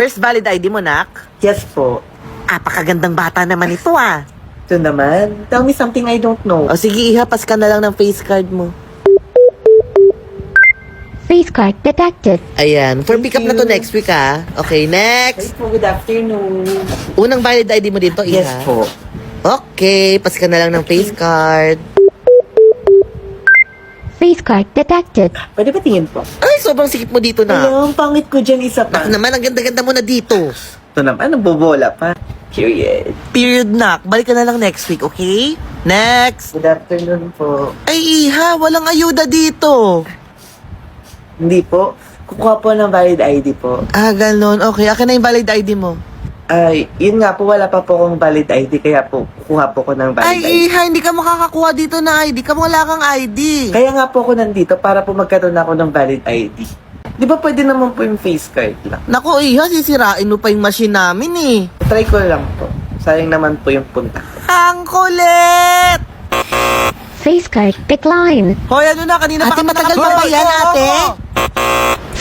First valid ID mo, nak? Yes po. Apakagandang bata naman ito, ah. Ito naman. Tell me something I don't know. O sige, ihapas ka na lang ng face card mo. Face card detected. Ayan. For Thank pick up na to you. next week, ah. Okay, next. Hey po, good afternoon. Unang valid ID mo dito, iha. Yes po. Okay, pas ka na lang ng face card. Face card detected. Pwede ba tingin po? Ay, sobrang sikip mo dito na. Ayun, pangit ko dyan isa pa. Naku naman, ang ganda-ganda mo na dito. Ito naman, nabobola pa. Period. Period, nak. Balik ka na lang next week, okay? Next. Good afternoon po. Ay, iha, walang ayuda dito. Hindi po. Kukuha po ng valid ID po. Ah, ganun. Okay, akin na yung valid ID mo. Ay, yun nga po, wala pa po akong valid ID, kaya po, kukuha po ko ng valid Ay, ID. iha, hindi ka makakakuha dito na ID. Wala kang ID. Kaya nga po ako nandito para po magkaroon ako ng valid ID. Di ba pwede naman po yung face card lang? Naku, iha, sisirain mo pa yung machine namin eh. Try ko lang po. Sayang naman po yung punta. Ang kulit! Face card decline. Hoy, ano na, kanina Ate, pa matagal pa ba yan, ate?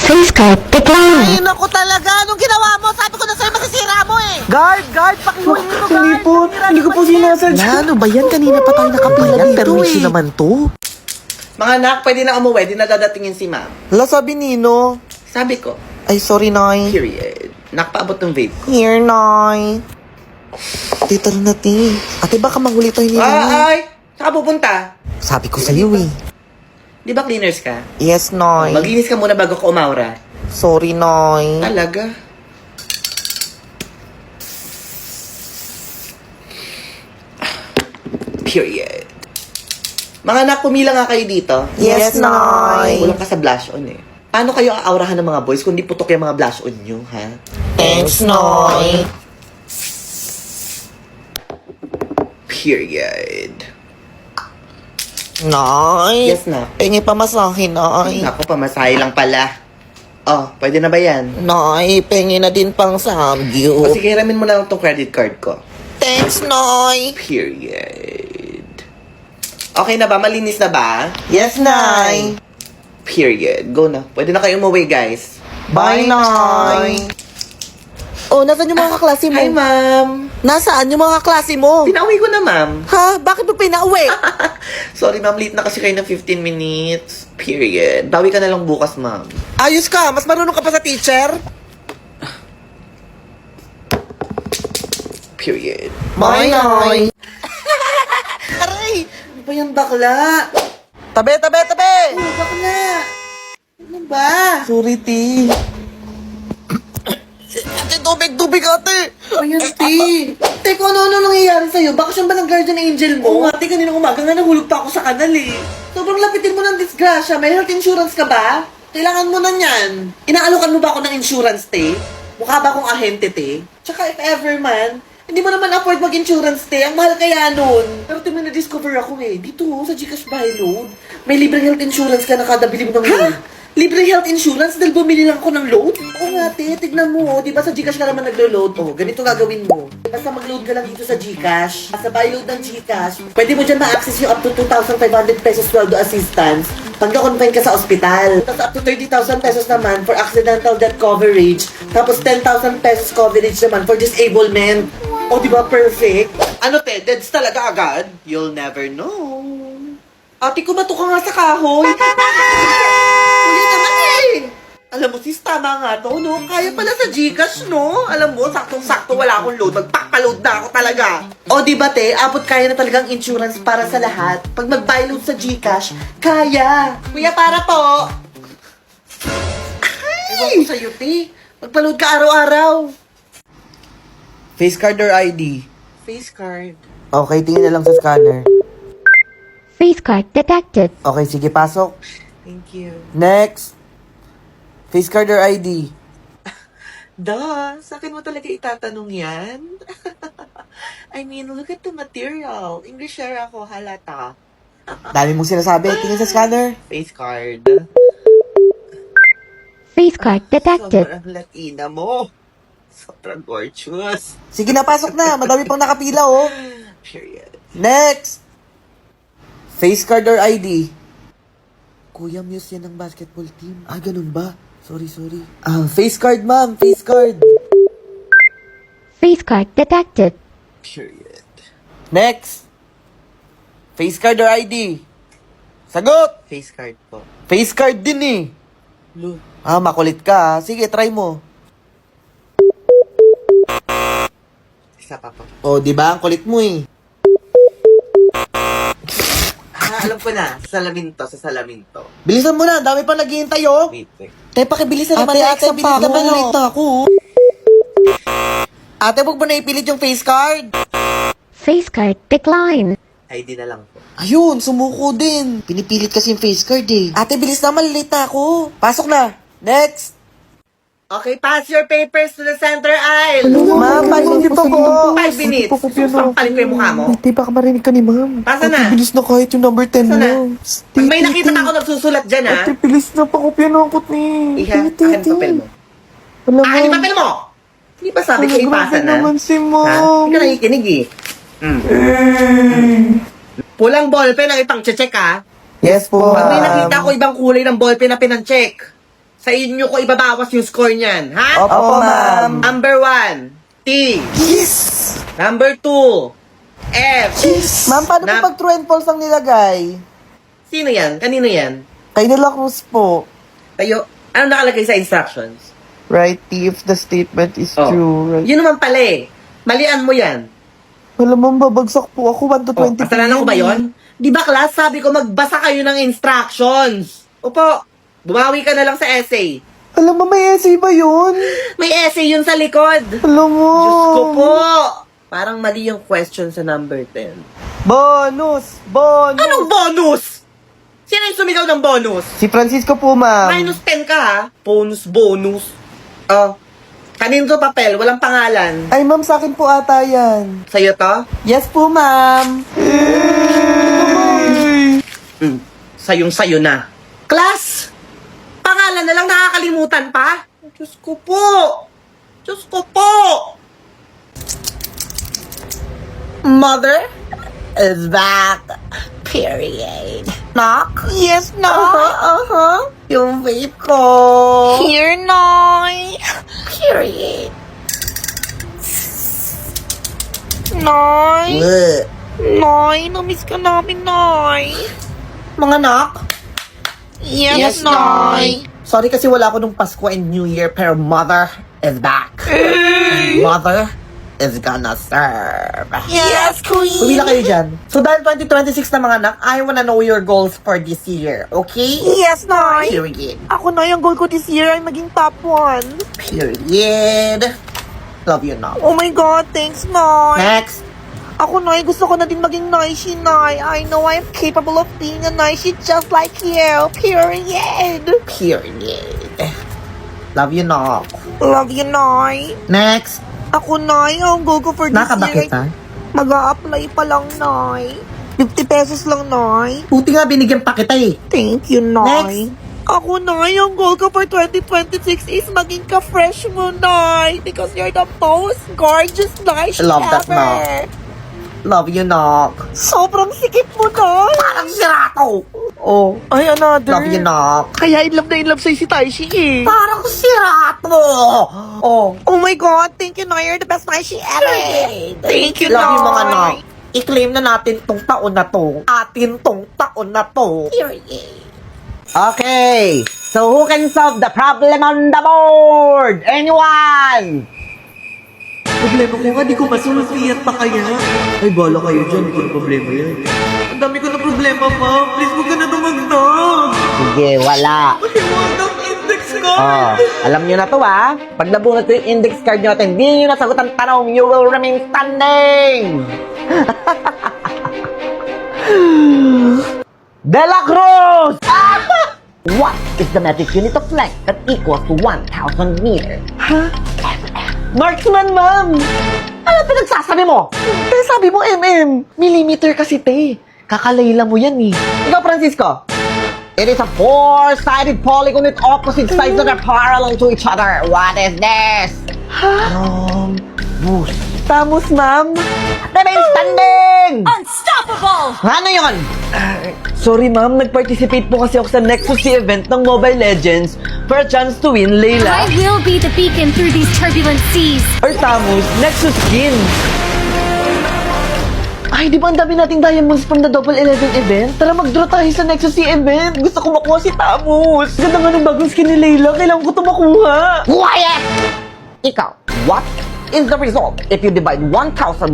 Face card decline. Ay, naku talaga. Anong ginawa mo? Sabi ko na sa'yo, masisira mo eh. Guard, pakihuli mo, Hindi po, hindi ko po sinasadya. Ano ba yan? Kanina pa tayo nakapila dito permission naman to. Mga anak, pwede na umuwi, di na dadatingin si ma'am. Hala, sabi Nino. Sabi ko, Ay, sorry, Nay. period. Nakpaabot ng vape ko. Here, Nay. Tita na, ti. Ate, baka manghuli tayo ni Nino. Ay! Saan ka pupunta? Sabi ko sa'yo eh. Di ba cleaners ka? Yes, Nay. Maglinis ka muna bago ka umawra. Sorry, Nay. Talaga? Period. Mga anak, pumila nga kayo dito. Yes, Nay. Kulang ka sa blush on eh. Paano kayo aawrahan ng mga boys kung di putok yung mga blush on nyo, ha? Thanks, Nay. Period. Nay. Yes, na. Pengi pa masahe, Nay. Ako, pamasahe lang pala. Oh, pwede na ba yan? Nay, pengi na din pang O samgyup. sige, hiramin mo na lang tong credit card ko. Thanks, Nay. Period. Okay na ba? Malinis na ba? Yes, Nay. Period. Go na. Pwede na kayo umuwi, guys. Bye, Nay. Oh, nasaan yung mga kaklase mo? Hi, ma'am. Nasaan yung mga kaklase mo? Pinauwi ko na, ma'am. Ha? Bakit mo pinauwi? Sorry, ma'am. Late na kasi kayo ng 15 minutes. Period. Bawi ka na lang bukas, ma'am. Ayos ka. Mas marunong ka pa sa teacher? Period. Bye, Nay. Aray! Ano ba yan, bakla? Tabi! Oh, bakla! Ano ba? Sorry, ti. Ate, tubig, ate. Ayan, T. Teka, ano nangyayari sa'yo? Baka siya ba ng guardian angel mo? Oo nga, kanina umaga nga nahulog pa ako sa kanal eh. Sobrang lapitin mo ng disgrasya. May health insurance ka ba? Kailangan mo na yan. Inaalokan mo ba ako ng insurance, te? Mukha ba akong ahente, te? Tsaka if ever man, hindi mo naman afford mag-insurance, te. Ang mahal kaya nun. Pero may na-discover ako eh. Dito, sa Gcash Buy Load. May libreng health insurance ka na kada bili mo ng load. Libre health insurance dahil bumili lang ako ng load? Oo nga, te. Tignan mo, di ba sa Gcash ka naman naglo-load? Oh, ganito gagawin mo. Basta mag-load ka lang dito sa Gcash. Sa buy load ng Gcash, pwede mo dyan ma-access yung up to 2,500 pesos sweldo assistance pag na-confine ka sa ospital. Tapos up to 30,000 pesos naman for accidental death coverage. Tapos 10,000 pesos coverage naman for disablement. Oh, di ba perfect? Ano, te? Deads talaga agad? You'll never know. Ate, kumato ka nga sa kahoy. Kuya naman eh. Alam mo, sis, tama nga to, no? Kaya pala sa Gcash, no? Alam mo, saktong-sakto, wala akong load. Magpapaload na ako talaga. O, di ba, te? Abot kaya na talagang insurance para sa lahat. Pag mag-buy load sa Gcash, kaya. Kuya, para po. Ewan ko sa'yo, te. Magpaload ka araw-araw. Face card or ID? Face card. Okay, tingin na lang sa scanner. Face card detected. Okay, sige, pasok. Thank you. Next. Face card or ID? Duh, sa akin mo talaga itatanong yan? I mean, look at the material. English share ako, halata. Dami mong sinasabi. Tingin sa scanner. Face card. Face card detected. Sobrang Latina mo. Sobrang gorgeous. Sige na, pasok na. Madami pang nakapila, oh. Period. Next. Face card or ID? Kuya, Muse yan ng basketball team. Ah, ganun ba? Sorry. Face card, ma'am. Face card. Face card detected. Period. Next. Face card or ID? Sagot! Face card po. Face card din eh. Makulit ka. Sige, try mo. Isa pa po. Oh, di ba? Ang kulit mo eh. Alam ko na. Sa salamin to. Bilisan mo na. Ang dami pa naghihintay oh. Wait. Tay, pakibilisan naman. Ate, Ate, bilis naman ulit ako. Ate, huwag mo na ipilit yung face card. Face card decline. ID na lang po. Ayun, sumuko din. Pinipilit kasi yung face card eh. Ate, bilis na, malilate na ako. Pasok na. Next. Okay, pass your papers to the center aisle. Ma'am, 5 minutes pa po. 5 minutes. Sampalin ko yung mukha mo. Ate, baka marinig ka ni ma'am. Pasa na. Bilis na kahit yung number 10 Pasa na. mo. Pag may nakita na ako nagsusulat dyan, ha? Ate, bilis na, pakopya na ako ni. Iha, akin papel mo. Wala Akin yung papel mo! Hindi ba sabi ko ipasa na? naman si Ha? ma'am. Hindi ka nakikinig eh. Pulang ballpen ang ipang-check ha. Yes po, Pag may nakita ko ibang kulay ng ballpen na pinang-check, sa inyo ko ibabawas yung score niyan, ha? Opo, ma'am. Number 1, T. Yes! Number 2, F. Yes! Ma'am, paano Na- po pag true and false ang nilagay? Sino yan? Kanino yan? Kay nila Cruz po. Tayo. Ano nakalagay sa instructions? Right, if the statement is Oh. true. Right. Yun naman pala eh. Malian mo yan. Wala ma'am, babagsak po ako. 1 to 20 Kasalanan ko ba yun? Di ba class, sabi ko magbasa kayo ng instructions. Opo, bumawi ka na lang sa essay. Alam mo, may essay ba yun? May essay yun sa likod. Alam mo. Diyos ko po. Parang mali yung question sa number 10. Bonus! Bonus! Anong bonus? Sino yung sumigaw ng bonus? Si Francisco po, ma'am. Minus 10 ka ha? Bonus. Oh, kanino to papel? Walang pangalan. Ay, ma'am, sa akin po ata yan. Sa'yo to? Yes po, ma'am. Sayong-sayo na. Class! Pangalan na lang nakakalimutan pa? Diyos ko po! Diyos ko po! Mother is back. Period. Knock? Yes, no. Yung vape ko. Here, Noy. Period. Noy. Noy, namiss ka namin, Noy. Mga knock? Yes, Noy. Sorry kasi wala ako nung Pasko and New Year, pero Mother is back. Mother is gonna serve. Yes, Queen. Pumila kayo dyan. So dahil 2026 na mga anak, I wanna know your goals for this year, okay? Yes, Noy. Period. Ako na yung goal ko this year ay maging top 1. Period. Love you now. Oh my God, thanks, Noy. Next. Ako, Noy, gusto ko na din maging Noishi, Noy. I know I'm capable of being a Noishi just like you. Period. Period. Love you now. Love you, Noy. Next. Ako, Noy, ang goal ko for this Nakabakit year ha? mag-a-apply pa lang, Noy. 50 pesos lang, Noy. Buti nga binigyan pa kita eh. Thank you, Noy. Next. Ako, Noy, ang goal ko for 2026 is maging ka-fresh mo, Noy. Because you're the most gorgeous Noishi I love that, ever. Noy. Love you, Nok. Sobrang sikip mo, Noy. Parang sirato. Oh. Ay, another. Love you, Nok. Kaya in love sa'yo si Taishi eh. Parang sirato. Oh. Oh my God, thank you, Noy. You're the best Taishi ever. Thank you, Love you, Noy. mga Nok. I-claim na natin tong taon na to. Atin tong taon na to. Okay. So, who can solve the problem on the board? Anyone? Problema ko nga, di ko masultiyan pa kaya. Ay, bala kayo dyan, di ko na problema yan. Ang dami ko na problema, ma'am. Please, huwag ka na dumagdag. Sige, wala. Huwag ang index Oh, card. alam nyo na to ha. Pag nabunot ko yung index card nyo at hindi nyo nasagot ang tanong, you will remain standing. De La Cruz! What is the metric unit of length that equals to 1,000 meters? Marksman, ma'am! Ano pinagsasabi mo? Eh, sabi mo millimeter kasi, te. Kakalayla mo yan, eh. Ikaw, Francisco. It is a four-sided polygon with opposite sides that are parallel to each other. What is this? Boost. Tamos, ma'am. Remain standing! Unstoppable! Ano yun? Sorry ma'am, nag-participate po kasi ako sa Nexus C event ng Mobile Legends for a chance to win I Layla will be the beacon through these turbulent seas. or Tamus Nexus Skin. Ay, di ba ang dami nating diamonds from the Double 11 event? Tara mag-draw tayo sa Nexus C event. Gusto ko makuha si Tamus. Ganda nga ng bagong skin ni Layla. Kailangan ko ito makuha. Quiet! Ikaw, what is the result if you divide 1,111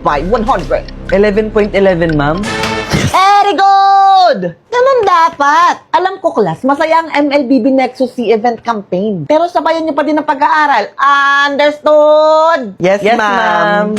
by 100? 11.11, ma'am. Very good! Ganun dapat. Alam ko, class, masaya ang MLBB Nexus C event campaign. Pero sabayan niyo pa din ang pag-aaral. Understood? Yes, ma'am.